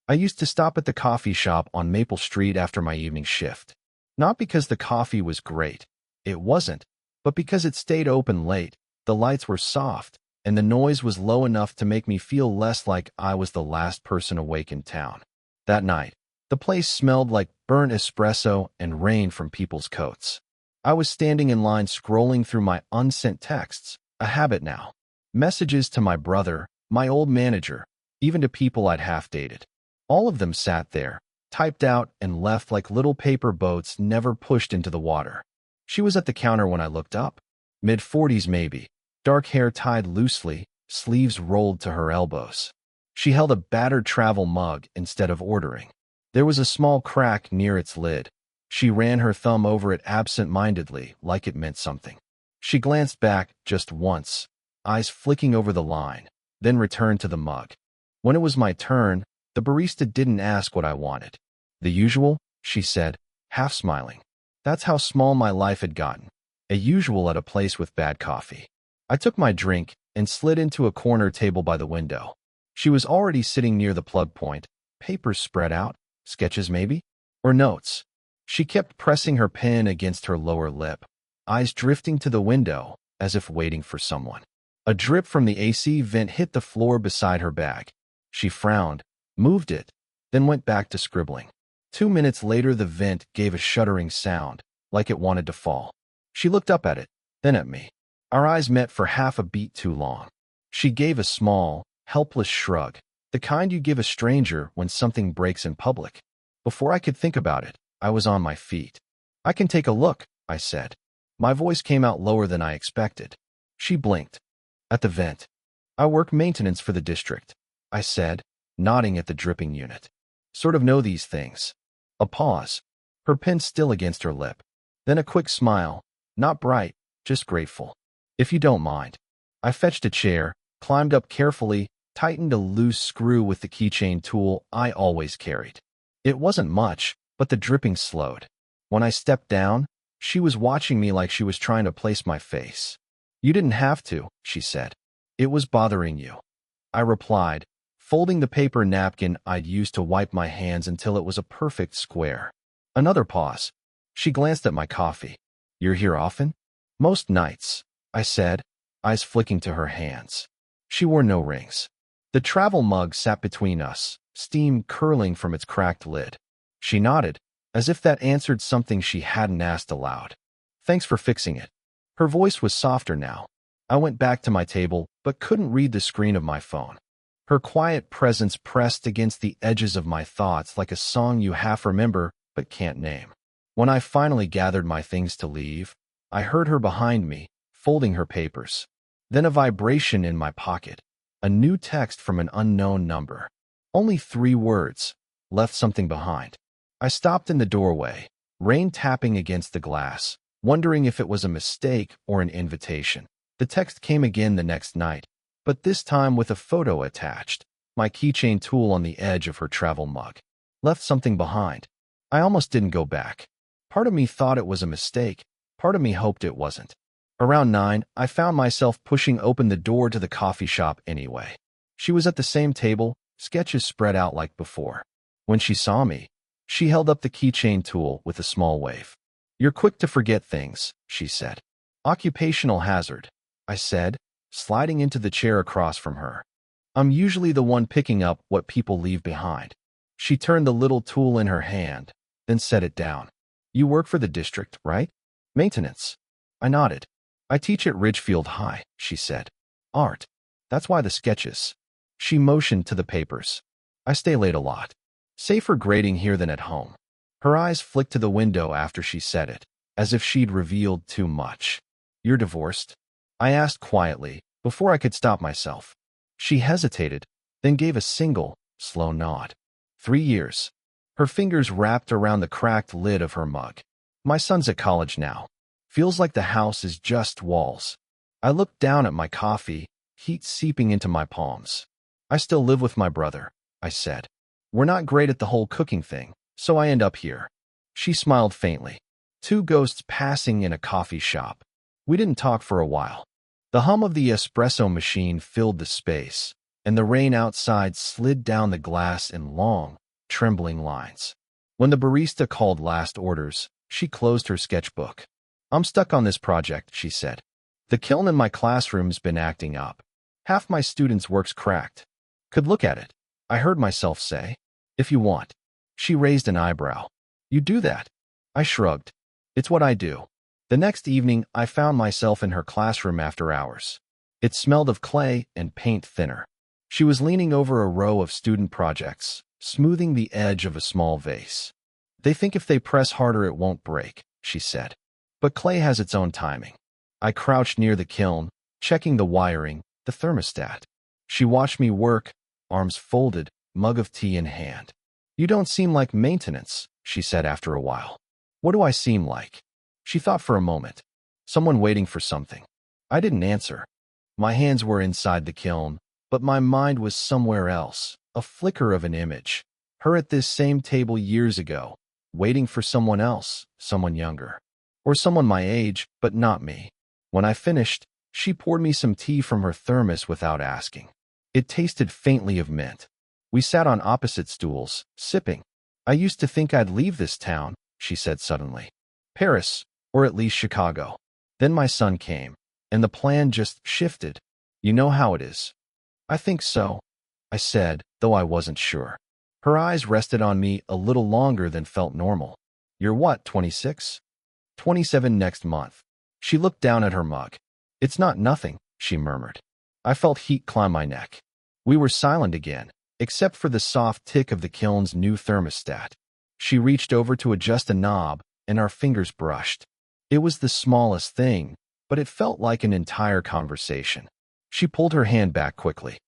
I used to stop at the coffee shop on Maple Street after my evening shift. Not because the coffee was great. It wasn't. But because it stayed open late, the lights were soft, and the noise was low enough to make me feel less like I was the last person awake in town. That night, the place smelled like burnt espresso and rain from people's coats. I was standing in line scrolling through my unsent texts, a habit now. Messages to my brother, my old manager, even to people I'd half-dated. All of them sat there, typed out and left like little paper boats never pushed into the water. She was at the counter when I looked up. Mid-40s maybe, dark hair tied loosely, sleeves rolled to her elbows. She held a battered travel mug instead of ordering. There was a small crack near its lid. She ran her thumb over it absent-mindedly, like it meant something. She glanced back just once, eyes flicking over the line, then returned to the mug. When it was my turn, the barista didn't ask what I wanted. "The usual," she said, half smiling. That's how small my life had gotten. A usual at a place with bad coffee. I took my drink and slid into a corner table by the window. She was already sitting near the plug point, papers spread out, sketches maybe, or notes. She kept pressing her pen against her lower lip, eyes drifting to the window as if waiting for someone. A drip from the AC vent hit the floor beside her bag. She frowned, moved it, then went back to scribbling. 2 minutes later, the vent gave a shuddering sound, like it wanted to fall. She looked up at it, then at me. Our eyes met for half a beat too long. She gave a small, helpless shrug, the kind you give a stranger when something breaks in public. Before I could think about it, I was on my feet. "I can take a look," I said. My voice came out lower than I expected. She blinked. "At the vent. I work maintenance for the district," I said, nodding at the dripping unit. "Sort of know these things." A pause, her pen still against her lip. Then a quick smile, not bright, just grateful. "If you don't mind." I fetched a chair, climbed up carefully, tightened a loose screw with the keychain tool I always carried. It wasn't much, but the dripping slowed. When I stepped down, she was watching me like she was trying to place my face. "You didn't have to," she said. "It was bothering you." I replied, folding the paper napkin I'd used to wipe my hands until it was a perfect square. Another pause. She glanced at my coffee. "You're here often?" "Most nights," I said, eyes flicking to her hands. She wore no rings. The travel mug sat between us, steam curling from its cracked lid. She nodded, as if that answered something she hadn't asked aloud. "Thanks for fixing it." Her voice was softer now. I went back to my table, but couldn't read the screen of my phone. Her quiet presence pressed against the edges of my thoughts like a song you half remember but can't name. When I finally gathered my things to leave, I heard her behind me, folding her papers. Then a vibration in my pocket. A new text from an unknown number. Only 3 words. "Left something behind." I stopped in the doorway, rain tapping against the glass, wondering if it was a mistake or an invitation. The text came again the next night, but this time with a photo attached, my keychain tool on the edge of her travel mug. "Left something behind." I almost didn't go back. Part of me thought it was a mistake, part of me hoped it wasn't. Around 9, I found myself pushing open the door to the coffee shop anyway. She was at the same table, sketches spread out like before. When she saw me, she held up the keychain tool with a small wave. "You're quick to forget things," she said. "Occupational hazard," I said, sliding into the chair across from her. "I'm usually the one picking up what people leave behind." She turned the little tool in her hand, then set it down. "You work for the district, right?" "Maintenance." I nodded. "I teach at Ridgefield High," she said. "Art. That's why the sketches." She motioned to the papers. "I stay late a lot. Safer grading here than at home." Her eyes flicked to the window after she said it, as if she'd revealed too much. "You're divorced?" I asked quietly, before I could stop myself. She hesitated, then gave a single, slow nod. 3 years. Her fingers wrapped around the cracked lid of her mug. "My son's at college now. Feels like the house is just walls." I looked down at my coffee, heat seeping into my palms. "I still live with my brother," I said. "We're not great at the whole cooking thing, so I end up here." She smiled faintly. 2 ghosts passing in a coffee shop. We didn't talk for a while. The hum of the espresso machine filled the space. and the rain outside slid down the glass in long, trembling lines. When the barista called last orders, she closed her sketchbook. "I'm stuck on this project," she said. "The kiln in my classroom's been acting up. Half my students' work's cracked." "Could look at it," I heard myself say. "If you want." She raised an eyebrow. "You do that?" I shrugged. "It's what I do." The next evening, I found myself in her classroom after hours. It smelled of clay and paint thinner. She was leaning over a row of student projects, smoothing the edge of a small vase. "They think if they press harder it won't break," she said. "But clay has its own timing." I crouched near the kiln, checking the wiring, the thermostat. She watched me work, arms folded, mug of tea in hand. "You don't seem like maintenance," she said after a while. "What do I seem like?" She thought for a moment. "Someone waiting for something." I didn't answer. My hands were inside the kiln, but my mind was somewhere else, a flicker of an image. Her at this same table years ago, waiting for someone else, someone younger. Or someone my age, but not me. When I finished, she poured me some tea from her thermos without asking. It tasted faintly of mint. We sat on opposite stools, sipping. "I used to think I'd leave this town," she said suddenly. "Paris, or at least Chicago." Then my son came, and the plan just shifted. "You know how it is." "I think so," I said, though I wasn't sure. Her eyes rested on me a little longer than felt normal. "You're what, 26? 27 next month." She looked down at her mug. "It's not nothing," she murmured. I felt heat climb my neck. We were silent again, except for the soft tick of the kiln's new thermostat. She reached over to adjust a knob, and our fingers brushed. It was the smallest thing, but it felt like an entire conversation. She pulled her hand back quickly.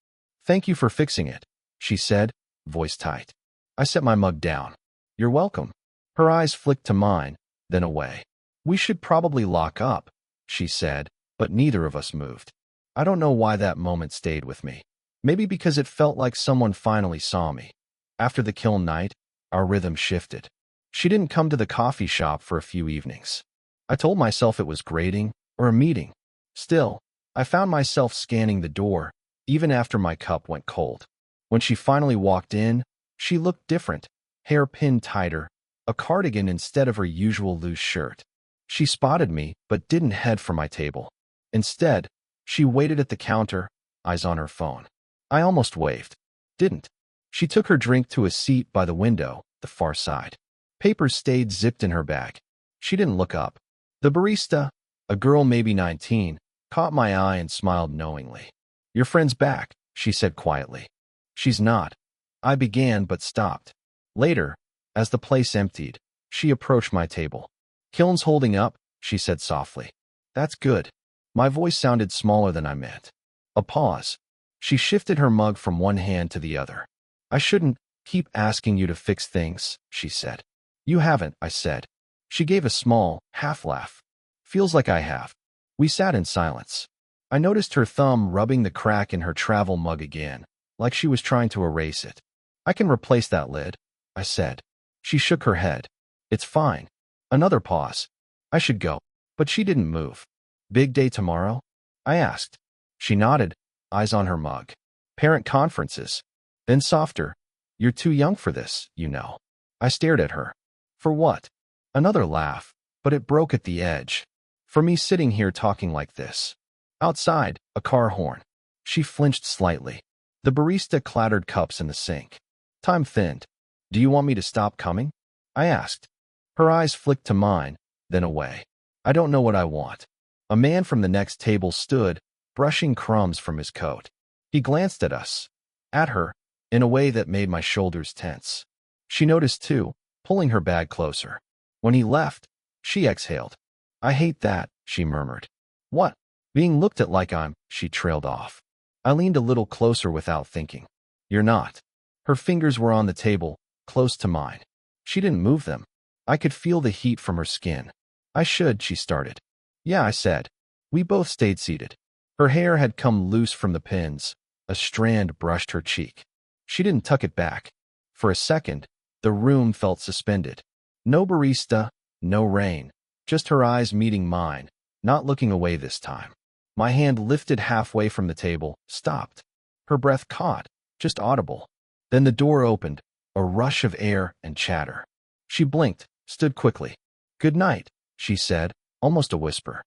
"Thank you for fixing it," she said, voice tight. I set my mug down. "You're welcome." Her eyes flicked to mine, then away. "We should probably lock up," she said, but neither of us moved. I don't know why that moment stayed with me. Maybe because it felt like someone finally saw me. After the kiln night, our rhythm shifted. She didn't come to the coffee shop for a few evenings. I told myself it was grading or a meeting. Still, I found myself scanning the door, even after my cup went cold. When she finally walked in, she looked different, hair pinned tighter, a cardigan instead of her usual loose shirt. She spotted me, but didn't head for my table. Instead, she waited at the counter, eyes on her phone. I almost waved. Didn't. She took her drink to a seat by the window, the far side. Papers stayed zipped in her bag. She didn't look up. The barista, a girl maybe 19, caught my eye and smiled knowingly. "Your friend's back," she said quietly. "She's not." I began but stopped. Later, as the place emptied, she approached my table. "Kiln's holding up," she said softly. "That's good." My voice sounded smaller than I meant. A pause. She shifted her mug from one hand to the other. "I shouldn't keep asking you to fix things," she said. "You haven't," I said. She gave a small, half-laugh. "Feels like I have." We sat in silence. I noticed her thumb rubbing the crack in her travel mug again, like she was trying to erase it. "I can replace that lid," I said. She shook her head. "It's fine." Another pause. I should go. But she didn't move. "Big day tomorrow?" I asked. She nodded, eyes on her mug. "Parent conferences." Then softer. "You're too young for this, you know." I stared at her. "For what?" Another laugh, but it broke at the edge. "For me sitting here talking like this." Outside, a car horn. She flinched slightly. The barista clattered cups in the sink. Time thinned. "Do you want me to stop coming?" I asked. Her eyes flicked to mine, then away. "I don't know what I want." A man from the next table stood, brushing crumbs from his coat. He glanced at us, at her, in a way that made my shoulders tense. She noticed too, pulling her bag closer. When he left, she exhaled. "I hate that," she murmured. "What?" "Being looked at like I'm," she trailed off. I leaned a little closer without thinking. "You're not." Her fingers were on the table, close to mine. She didn't move them. I could feel the heat from her skin. "I should," she started. "Yeah," I said. We both stayed seated. Her hair had come loose from the pins. A strand brushed her cheek. She didn't tuck it back. For a second, the room felt suspended. No barista, no rain, just her eyes meeting mine, not looking away this time. My hand lifted halfway from the table, stopped. Her breath caught, just audible. Then the door opened, a rush of air and chatter. She blinked, stood quickly. "Good night," she said, almost a whisper.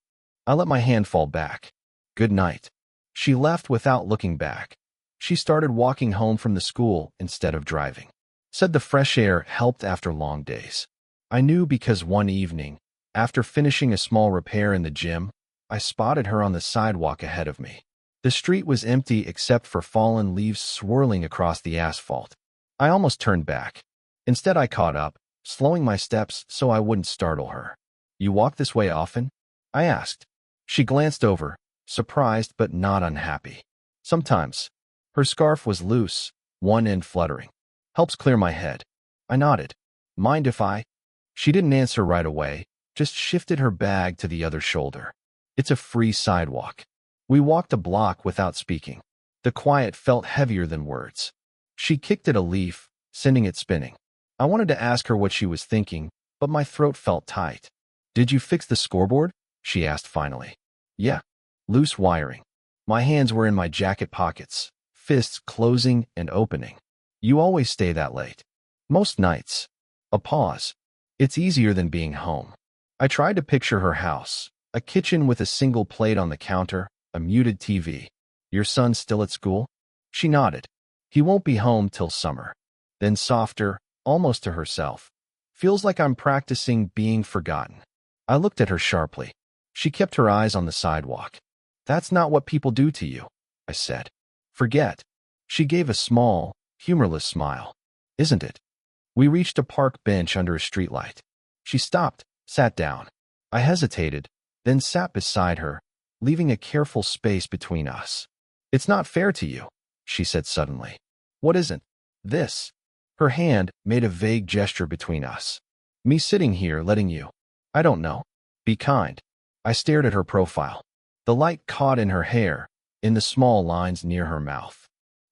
I let my hand fall back. "Good night." She left without looking back. She started walking home from the school instead of driving. Said the fresh air helped after long days. I knew because one evening, after finishing a small repair in the gym, I spotted her on the sidewalk ahead of me. The street was empty except for fallen leaves swirling across the asphalt. I almost turned back. Instead, I caught up, slowing my steps so I wouldn't startle her. "You walk this way often?" I asked. She glanced over, surprised but not unhappy. "Sometimes." Her scarf was loose, one end fluttering. "Helps clear my head." I nodded. "Mind if I?" She didn't answer right away, just shifted her bag to the other shoulder. It's a free sidewalk. We walked a block without speaking. The quiet felt heavier than words. She kicked at a leaf, sending it spinning. I wanted to ask her what she was thinking, but my throat felt tight. "Did you fix the scoreboard?" she asked finally. "Yeah." Loose wiring. My hands were in my jacket pockets, fists closing and opening. "You always stay that late." "Most nights." A pause. "It's easier than being home." I tried to picture her house, a kitchen with a single plate on the counter, a muted TV. "Your son's still at school?" She nodded. "He won't be home till summer." Then softer, almost to herself. "Feels like I'm practicing being forgotten." I looked at her sharply. She kept her eyes on the sidewalk. "That's not what people do to you," I said. "Forget." She gave a small, humorless smile. "Isn't it?" We reached a park bench under a streetlight. She stopped, sat down. I hesitated, then sat beside her, leaving a careful space between us. "It's not fair to you," she said suddenly. "What isn't?" "This." Her hand made a vague gesture between us. "Me sitting here letting you. I don't know. Be kind." I stared at her profile. The light caught in her hair, in the small lines near her mouth.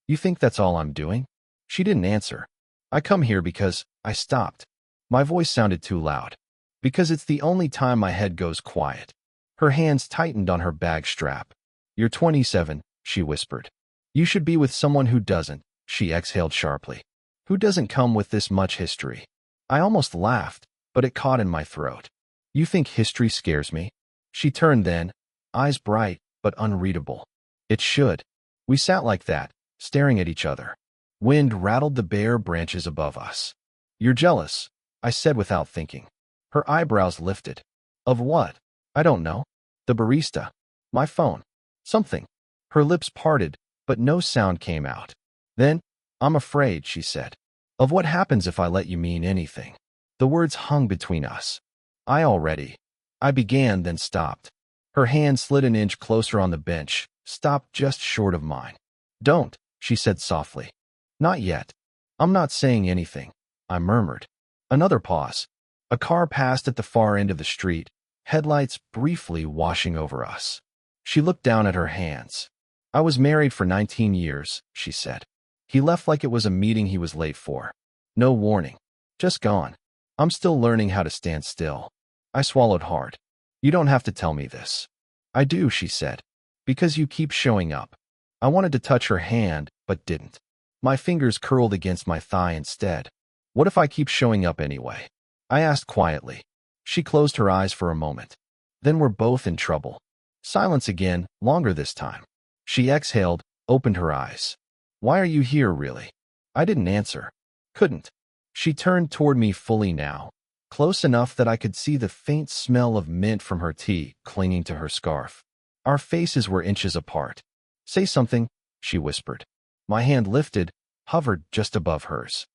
"You think that's all I'm doing?" She didn't answer. "I come here because..." I stopped. My voice sounded too loud. "Because it's the only time my head goes quiet." Her hands tightened on her bag strap. "You're 27, she whispered. "You should be with someone who doesn't," she exhaled sharply. "Who doesn't come with this much history." I almost laughed, but it caught in my throat. "You think history scares me?" She turned then, eyes bright but unreadable. "It should." We sat like that, staring at each other. Wind rattled the bare branches above us. "You're jealous," I said without thinking. Her eyebrows lifted. "Of what?" "I don't know." "The barista." "My phone." "Something." Her lips parted, but no sound came out. Then, "I'm afraid," she said. "Of what happens if I let you mean anything." The words hung between us. I began, then stopped. Her hand slid an inch closer on the bench, stopped just short of mine. "Don't," she said softly. "Not yet." "I'm not saying anything," I murmured. Another pause. A car passed at the far end of the street, headlights briefly washing over us. She looked down at her hands. "I was married for 19 years, she said. "He left like it was a meeting he was late for. No warning. Just gone. I'm still learning how to stand still." I swallowed hard. "You don't have to tell me this." "I do," she said. "Because you keep showing up." I wanted to touch her hand, but didn't. My fingers curled against my thigh instead. "What if I keep showing up anyway?" I asked quietly. She closed her eyes for a moment. "Then we're both in trouble." Silence again, longer this time. She exhaled, opened her eyes. "Why are you here, really?" I didn't answer. Couldn't. She turned toward me fully now, close enough that I could see the faint smell of mint from her tea clinging to her scarf. Our faces were inches apart. "Say something," she whispered. My hand lifted, hovered just above hers.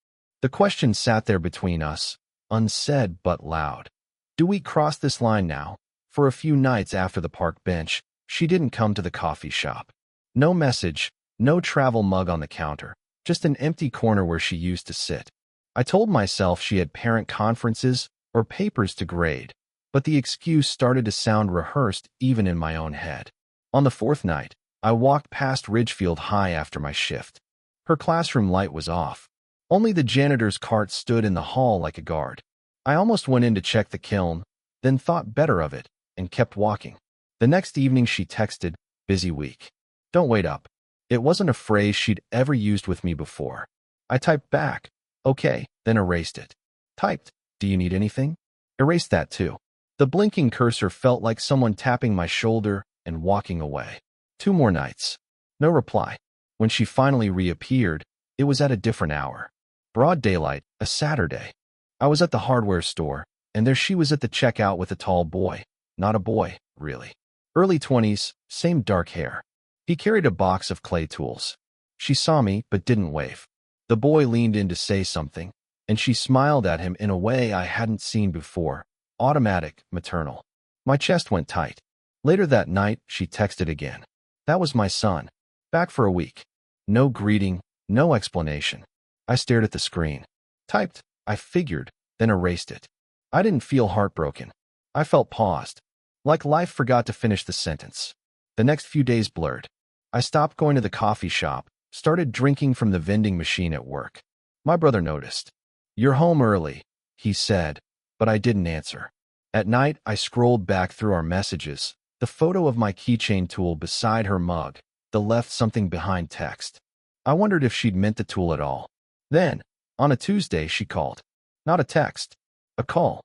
The question sat there between us, unsaid but loud. Do we cross this line now? For a few nights after the park bench, she didn't come to the coffee shop. No message, no travel mug on the counter, just an empty corner where she used to sit. I told myself she had parent conferences or papers to grade, but the excuse started to sound rehearsed even in my own head. On the fourth night, I walked past Ridgefield High after my shift. Her classroom light was off. Only the janitor's cart stood in the hall like a guard. I almost went in to check the kiln, then thought better of it and kept walking. The next evening she texted, "Busy week. Don't wait up." It wasn't a phrase she'd ever used with me before. I typed back, "Okay," then erased it. Typed, "Do you need anything?" Erased that too. The blinking cursor felt like someone tapping my shoulder and walking away. 2 more nights. No reply. When she finally reappeared, it was at a different hour. Broad daylight, a Saturday. I was at the hardware store, and there she was at the checkout with a tall boy. Not a boy, really. Early 20s, same dark hair. He carried a box of clay tools. She saw me, but didn't wave. The boy leaned in to say something, and she smiled at him in a way I hadn't seen before. Automatic, maternal. My chest went tight. Later that night, she texted again. That was my son. Back for a week. No greeting, no explanation. I stared at the screen. Typed, "I figured," then erased it. I didn't feel heartbroken. I felt paused. Like life forgot to finish the sentence. The next few days blurred. I stopped going to the coffee shop, started drinking from the vending machine at work. My brother noticed. "You're home early," he said, but I didn't answer. At night, I scrolled back through our messages, the photo of my keychain tool beside her mug, the left something behind text. I wondered if she'd meant the tool at all. Then, on a Tuesday, she called. Not a text, a call.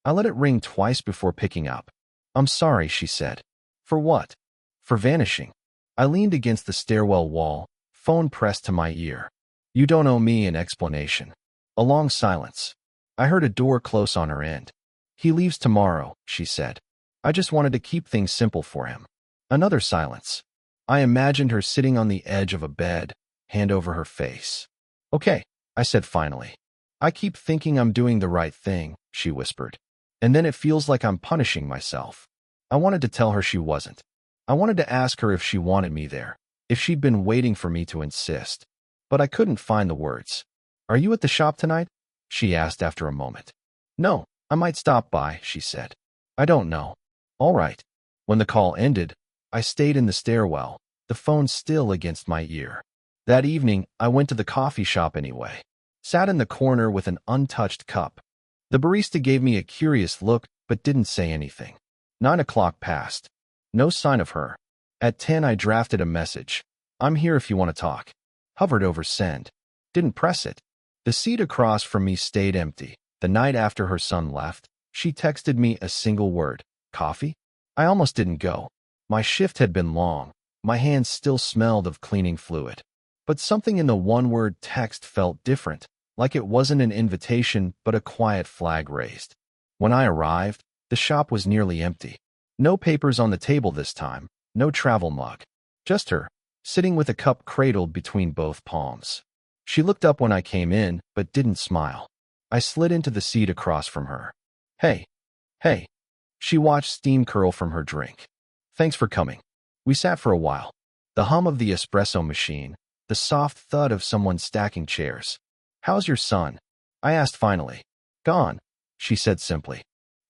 I let it ring twice before picking up. "I'm sorry," she said. "For what?" "For vanishing." I leaned against the stairwell wall, phone pressed to my ear. "You don't owe me an explanation." A long silence. I heard a door close on her end. "He leaves tomorrow," she said. "I just wanted to keep things simple for him." Another silence. I imagined her sitting on the edge of a bed, hand over her face. "Okay," I said finally. "I keep thinking I'm doing the right thing," she whispered. "And then it feels like I'm punishing myself." I wanted to tell her she wasn't. I wanted to ask her if she wanted me there, if she'd been waiting for me to insist. But I couldn't find the words. "Are you at the shop tonight?" she asked after a moment. "No, I might stop by," she said. "I don't know." "All right." When the call ended, I stayed in the stairwell, the phone still against my ear. That evening, I went to the coffee shop anyway. Sat in the corner with an untouched cup. The barista gave me a curious look, but didn't say anything. 9 o'clock passed. No sign of her. At 10, I drafted a message. "I'm here if you want to talk." Hovered over send. Didn't press it. The seat across from me stayed empty. The night after her son left, she texted me a single word. "Coffee?" I almost didn't go. My shift had been long. My hands still smelled of cleaning fluid. But something in the one-word text felt different, like it wasn't an invitation but a quiet flag raised. When I arrived, the shop was nearly empty. No papers on the table this time, no travel mug. Just her, sitting with a cup cradled between both palms. She looked up when I came in, but didn't smile. I slid into the seat across from her. "Hey, hey." She watched steam curl from her drink. "Thanks for coming." We sat for a while. The hum of the espresso machine, the soft thud of someone stacking chairs. "How's your son?" I asked finally. "Gone," she said simply.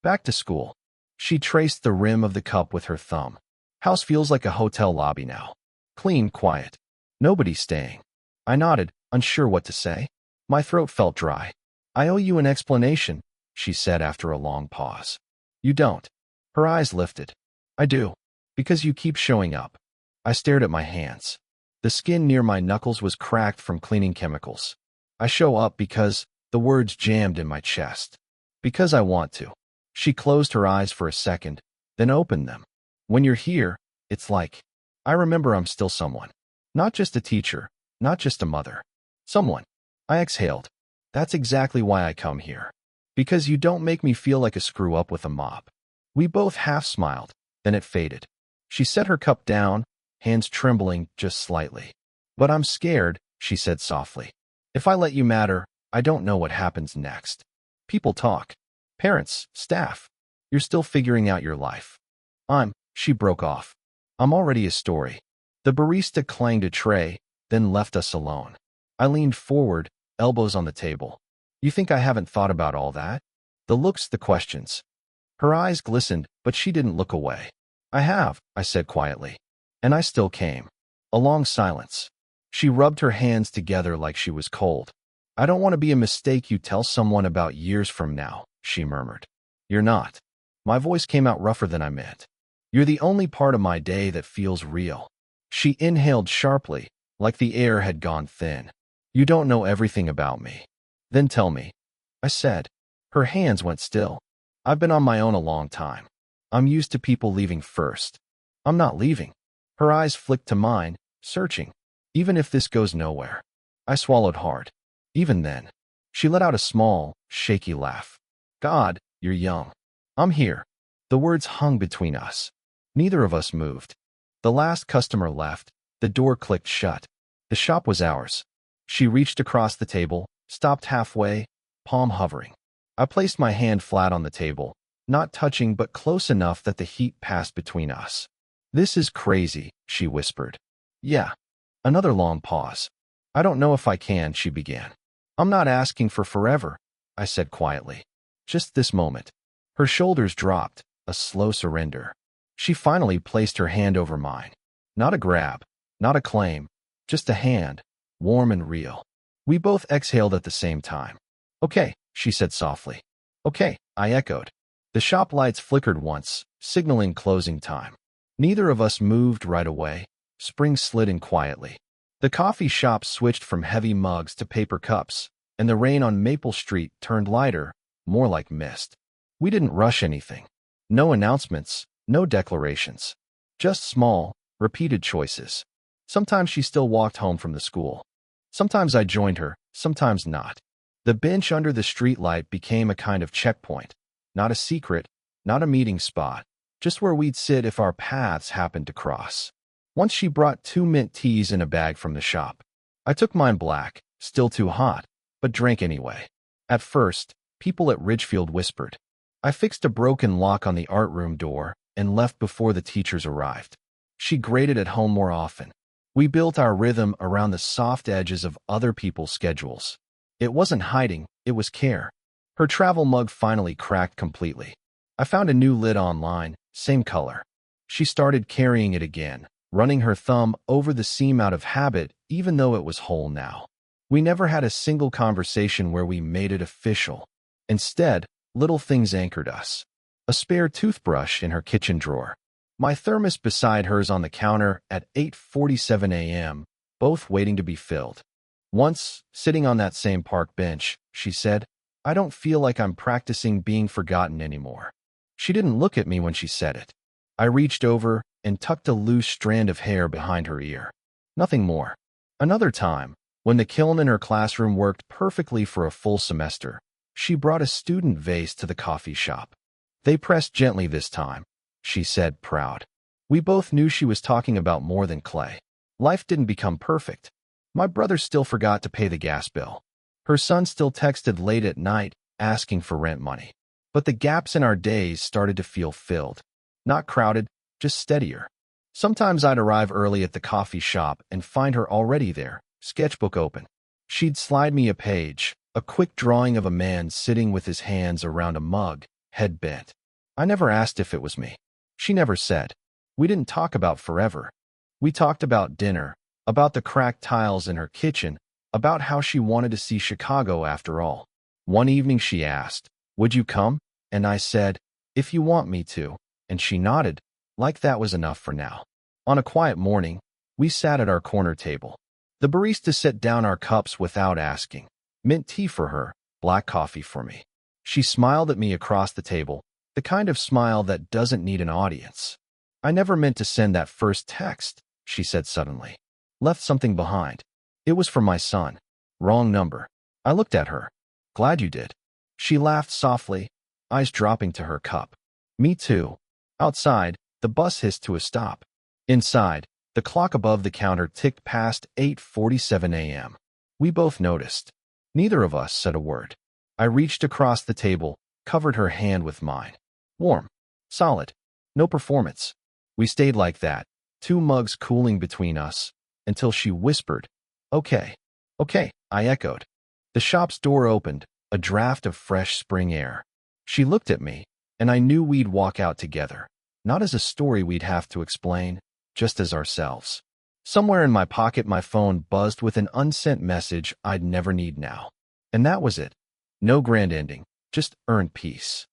"Back to school." She traced the rim of the cup with her thumb. "House feels like a hotel lobby now. Clean, quiet. Nobody staying." I nodded, unsure what to say. My throat felt dry. "I owe you an explanation," she said after a long pause. "You don't." Her eyes lifted. "I do. Because you keep showing up." I stared at my hands. The skin near my knuckles was cracked from cleaning chemicals. "I show up because," the words jammed in my chest. "Because I want to." She closed her eyes for a second, then opened them. "When you're here, it's like, I remember I'm still someone. Not just a teacher, not just a mother. Someone." I exhaled. "That's exactly why I come here. Because you don't make me feel like a screw-up with a mop." We both half smiled, then it faded. She set her cup down, hands trembling just slightly. "But I'm scared," she said softly. "If I let you matter, I don't know what happens next. People talk. Parents, staff. You're still figuring out your life." She broke off. "I'm already a story." The barista clanged a tray, then left us alone. I leaned forward, elbows on the table. "You think I haven't thought about all that?" The looks, the questions. Her eyes glistened, but she didn't look away. "I have," I said quietly. "And I still came." A long silence. She rubbed her hands together like she was cold. "I don't want to be a mistake you tell someone about years from now," she murmured. "You're not." My voice came out rougher than I meant. "You're the only part of my day that feels real." She inhaled sharply, like the air had gone thin. You don't know everything about me. Then tell me, I said. Her hands went still. I've been on my own a long time. I'm used to people leaving first. I'm not leaving. Her eyes flicked to mine, searching. Even if this goes nowhere. I swallowed hard. Even then. She let out a small, shaky laugh. God, you're young. I'm here. The words hung between us. Neither of us moved. The last customer left. The door clicked shut. The shop was ours. She reached across the table, stopped halfway, palm hovering. I placed my hand flat on the table, not touching but close enough that the heat passed between us. This is crazy, she whispered. Yeah. Another long pause. I don't know if I can, she began. I'm not asking for forever, I said quietly. Just this moment. Her shoulders dropped, a slow surrender. She finally placed her hand over mine. Not a grab, not a claim, just a hand, warm and real. We both exhaled at the same time. Okay, she said softly. Okay, I echoed. The shop lights flickered once, signaling closing time. Neither of us moved right away. Spring slid in quietly. The coffee shop switched from heavy mugs to paper cups, and the rain on Maple Street turned lighter, more like mist. We didn't rush anything. No announcements, no declarations. Just small, repeated choices. Sometimes she still walked home from the school. Sometimes I joined her, sometimes not. The bench under the streetlight became a kind of checkpoint. Not a secret, not a meeting spot, just where we'd sit if our paths happened to cross. Once she brought 2 mint teas in a bag from the shop. I took mine black, still too hot, but drank anyway. At first, people at Ridgefield whispered. I fixed a broken lock on the art room door and left before the teachers arrived. She graded at home more often. We built our rhythm around the soft edges of other people's schedules. It wasn't hiding, it was care. Her travel mug finally cracked completely. I found a new lid online, same color. She started carrying it again, running her thumb over the seam out of habit even though it was whole now. We never had a single conversation where we made it official. Instead, little things anchored us. A spare toothbrush in her kitchen drawer. My thermos beside hers on the counter at 8:47 a.m., both waiting to be filled. Once, sitting on that same park bench, she said, I don't feel like I'm practicing being forgotten anymore. She didn't look at me when she said it. I reached over and tucked a loose strand of hair behind her ear. Nothing more. Another time, when the kiln in her classroom worked perfectly for a full semester, she brought a student vase to the coffee shop. They pressed gently this time, she said, proud. We both knew she was talking about more than clay. Life didn't become perfect. My brother still forgot to pay the gas bill. Her son still texted late at night, asking for rent money. But the gaps in our days started to feel filled. Not crowded, just steadier. Sometimes I'd arrive early at the coffee shop and find her already there, sketchbook open. She'd slide me a page, a quick drawing of a man sitting with his hands around a mug, head bent. I never asked if it was me. She never said. We didn't talk about forever. We talked about dinner, about the cracked tiles in her kitchen, about how she wanted to see Chicago after all. One evening she asked, would you come? And I said, if you want me to, and she nodded, like that was enough for now. On a quiet morning, we sat at our corner table. The barista set down our cups without asking. Mint tea for her, black coffee for me. She smiled at me across the table, the kind of smile that doesn't need an audience. I never meant to send that first text, she said suddenly. Left something behind. It was for my son. Wrong number. I looked at her. Glad you did. She laughed softly, eyes dropping to her cup. Me too. Outside, the bus hissed to a stop. Inside, the clock above the counter ticked past 8:47 a.m. We both noticed. Neither of us said a word. I reached across the table, covered her hand with mine. Warm. Solid. No performance. We stayed like that, 2 mugs cooling between us, until she whispered, okay. Okay, I echoed. The shop's door opened, a draft of fresh spring air. She looked at me, and I knew we'd walk out together. Not as a story we'd have to explain, just as ourselves. Somewhere in my pocket my phone buzzed with an unsent message I'd never need now. And that was it. No grand ending, just earned peace.